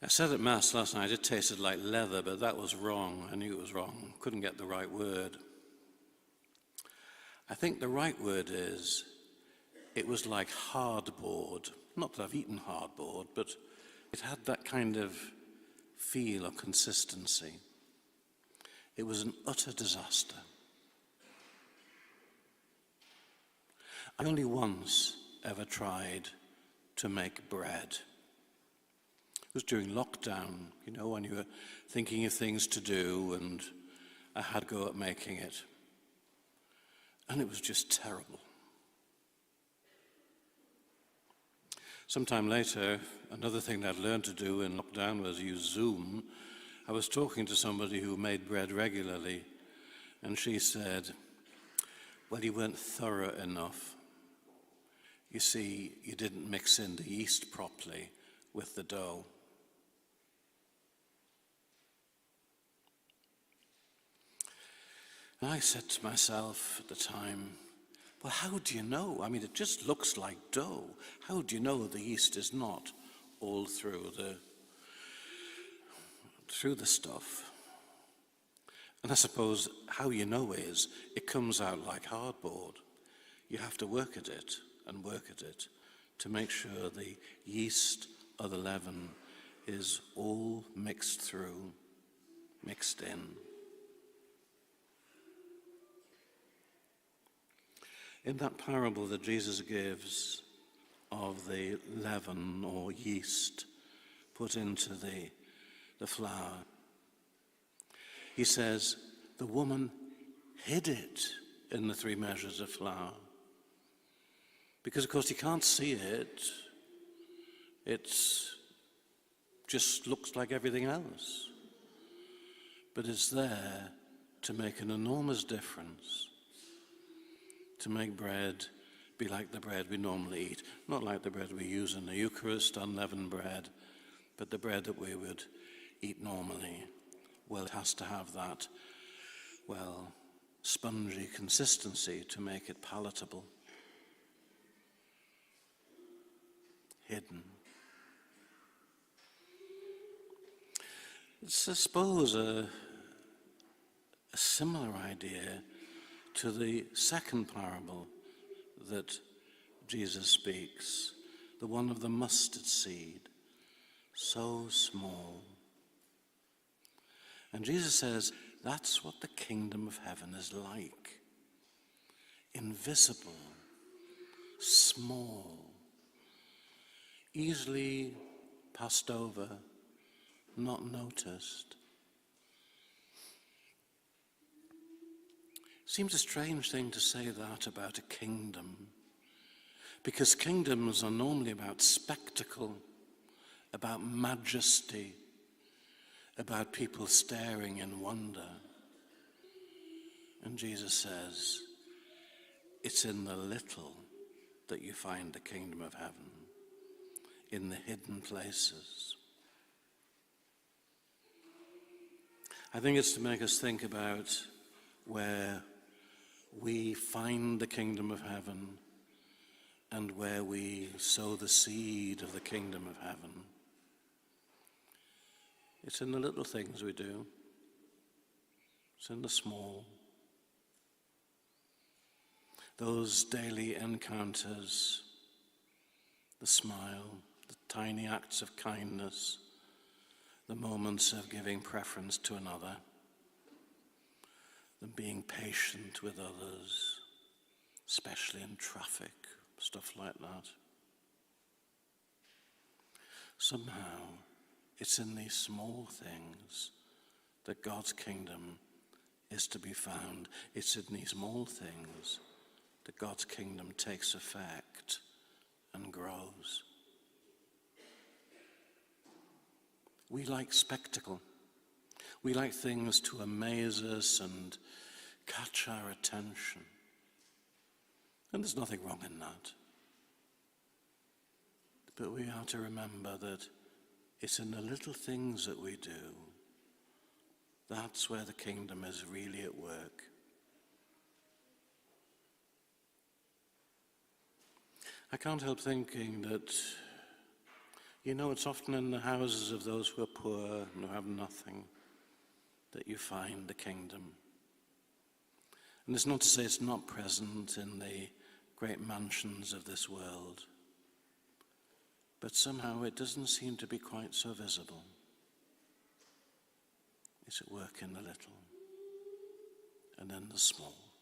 I said at Mass last night it tasted like leather, but that was wrong. I knew it was wrong. Couldn't get the right word. I think the right word is, it was like hardboard. Not that I've eaten hardboard, but it had that kind of feel or consistency. It was an utter disaster. I only once ever tried to make bread. It was during lockdown, when you were thinking of things to do, and I had a go at making it. And it was just terrible. Sometime later, another thing that I'd learned to do in lockdown was use Zoom. I was talking to somebody who made bread regularly, and she said, well, you weren't thorough enough. You see, you didn't mix in the yeast properly with the dough. And I said to myself at the time, well, how do you know? I mean, it just looks like dough. How do you know the yeast is not all through the stuff? And I suppose how you know is it comes out like hardboard. You have to work at it and work at it to make sure the yeast or the leaven is all mixed through, mixed in. In that parable that Jesus gives of the leaven or yeast put into the flour, he says, the woman hid it in the 3 measures of flour. Because, of course, you can't see it. It just looks like everything else. But it's there to make an enormous difference. To make bread be like the bread we normally eat. Not like the bread we use in the Eucharist, unleavened bread, but the bread that we would eat normally. Well, it has to have that, spongy consistency to make it palatable. Hidden. It's, I suppose, a similar idea to the second parable that Jesus speaks, the one of the mustard seed, so small. And Jesus says, that's what the kingdom of heaven is like. Invisible, small, easily passed over, not noticed. Seems a strange thing to say that about a kingdom, because kingdoms are normally about spectacle, about majesty, about people staring in wonder. And Jesus says, it's in the little that you find the kingdom of heaven, in the hidden places. I think it's to make us think about where we find the kingdom of heaven and where we sow the seed of the kingdom of heaven. It's in the little things we do. It's in the small. Those daily encounters, the smile, the tiny acts of kindness, the moments of giving preference to another, the being patient with others, especially in traffic, stuff like that. Somehow, it's in these small things that God's kingdom is to be found. It's in these small things that God's kingdom takes effect and grows. We like spectacle. We like things to amaze us and catch our attention. And there's nothing wrong in that. But we are to remember that it's in the little things that we do. That's where the kingdom is really at work. I can't help thinking that You know, it's often in the houses of those who are poor and who have nothing that you find the kingdom. And it's not to say it's not present in the great mansions of this world, but somehow it doesn't seem to be quite so visible. It's at work in the little and in the small.